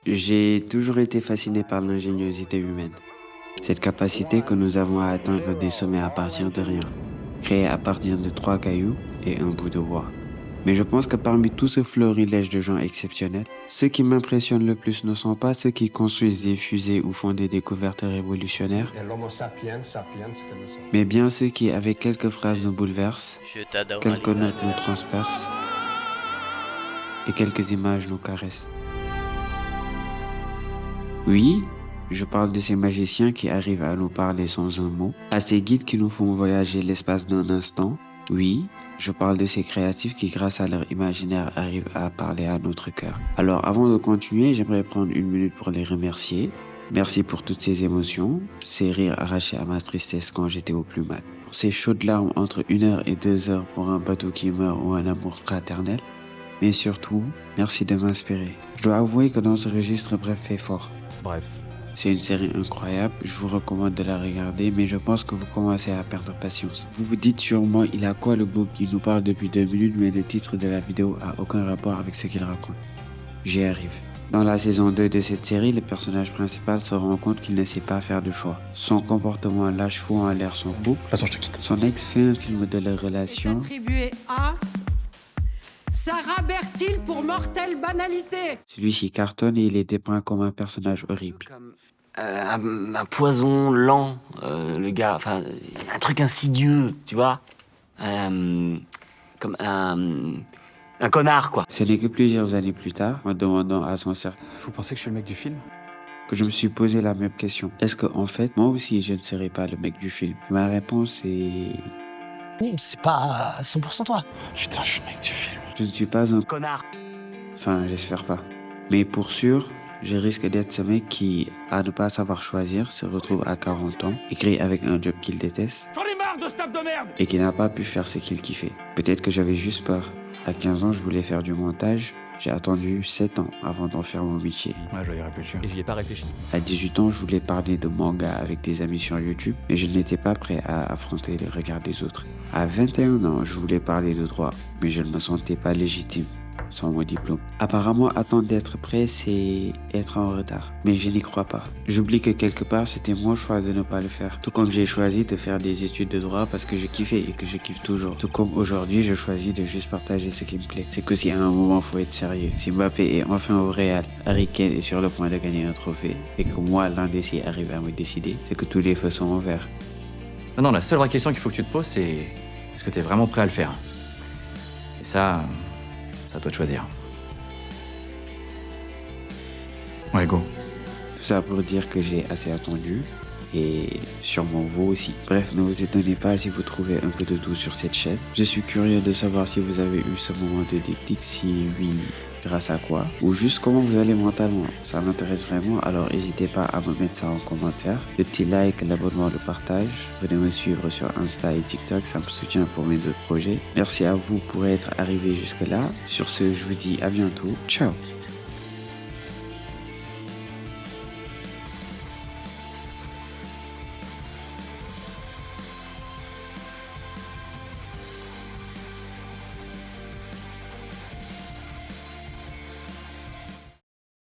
J'ai toujours été fasciné par l'ingéniosité humaine. Cette capacité que nous avons à atteindre des sommets à partir de rien, créés à partir de 3 cailloux et un bout de bois. Mais je pense que parmi tout ce florilège de gens exceptionnels, ceux qui m'impressionnent le plus ne sont pas ceux qui construisent des fusées ou font des découvertes révolutionnaires, mais bien ceux qui, avec quelques phrases, nous bouleversent, quelques notes nous transpercent et quelques images nous caressent. Oui, je parle de ces magiciens qui arrivent à nous parler sans un mot, à ces guides qui nous font voyager l'espace d'un instant. Oui, je parle de ces créatifs qui, grâce à leur imaginaire, arrivent à parler à notre cœur. Alors, avant de continuer, j'aimerais prendre une minute pour les remercier. Merci pour toutes ces émotions, ces rires arrachés à ma tristesse quand j'étais au plus mal. Pour ces chaudes larmes entre 1 heure et 2 heures pour un bateau qui meurt ou un amour fraternel. Mais surtout, merci de m'inspirer. Je dois avouer que dans ce registre, bref fait fort. Bref. C'est une série incroyable, je vous recommande de la regarder, mais je pense que vous commencez à perdre patience. Vous vous dites sûrement, il a quoi le book? Il nous parle depuis 2 minutes, mais le titre de la vidéo a aucun rapport avec ce qu'il raconte. J'y arrive. Dans la saison 2 de cette série, le personnage principal se rend compte qu'il ne sait pas faire de choix. Son comportement lâche fou en l'air son couple. De toute façon, je te quitte. Son ex fait un film de leur relation. Attribué à Sarah Bertil pour mortelle banalité. Celui-ci cartonne et il est dépeint comme un personnage horrible. Un poison lent, le gars, enfin, un truc insidieux, tu vois, comme un connard, quoi. Ce n'est que plusieurs années plus tard, en demandant à son cercle, Vous pensez que je suis le mec du film? que je me suis posé la même question. Est-ce que, en fait, moi aussi, je ne serais pas le mec du film? Ma réponse est... C'est pas 100% toi. Putain, je suis le mec du film. Je ne suis pas un... Connard. Enfin, j'espère pas. Mais pour sûr, je risque d'être ce mec qui, à ne pas savoir choisir, se retrouve à 40 ans, écrit avec un job qu'il déteste, J'en ai marre de ce taf de merde. et qui n'a pas pu faire ce qu'il kiffait. Peut-être que j'avais juste peur. À 15 ans, je voulais faire du montage. J'ai attendu 7 ans avant d'en faire mon métier. Ouais, je vais y réfléchir. Et j'y ai pas réfléchi. À 18 ans, je voulais parler de manga avec des amis sur YouTube, mais je n'étais pas prêt à affronter les regards des autres. À 21 ans, je voulais parler de droit, mais je ne me sentais pas légitime sans mon diplôme. Apparemment, attendre d'être prêt, c'est être en retard. Mais je n'y crois pas. J'oublie que quelque part, c'était mon choix de ne pas le faire. Tout comme j'ai choisi de faire des études de droit parce que je kiffais et que je kiffe toujours. Tout comme aujourd'hui, je choisis de juste partager ce qui me plaît. C'est que si à un moment, faut être sérieux. Si Mbappé est enfin au Real, Harry Kane est sur le point de gagner un trophée, et que moi, l'un des six arrive à me décider, c'est que tous les feux sont ouverts. Non, la seule vraie question qu'il faut que tu te poses, c'est est-ce que t'es vraiment prêt à le faire? Et ça, c'est à toi de choisir. Ouais, go. Tout ça pour dire que j'ai assez attendu, et sûrement vous aussi. Bref, ne vous étonnez pas si vous trouvez un peu de tout sur cette chaîne. Je suis curieux de savoir si vous avez eu ce moment de déclic, si oui, grâce à quoi, ou juste comment vous allez mentalement. Ça m'intéresse vraiment, alors n'hésitez pas à me mettre ça en commentaire. Le petit like, l'abonnement, le partage. Venez me suivre sur Insta et TikTok, ça me soutient pour mes autres projets. Merci à vous pour être arrivé jusque là. Sur ce, je vous dis à bientôt. Ciao.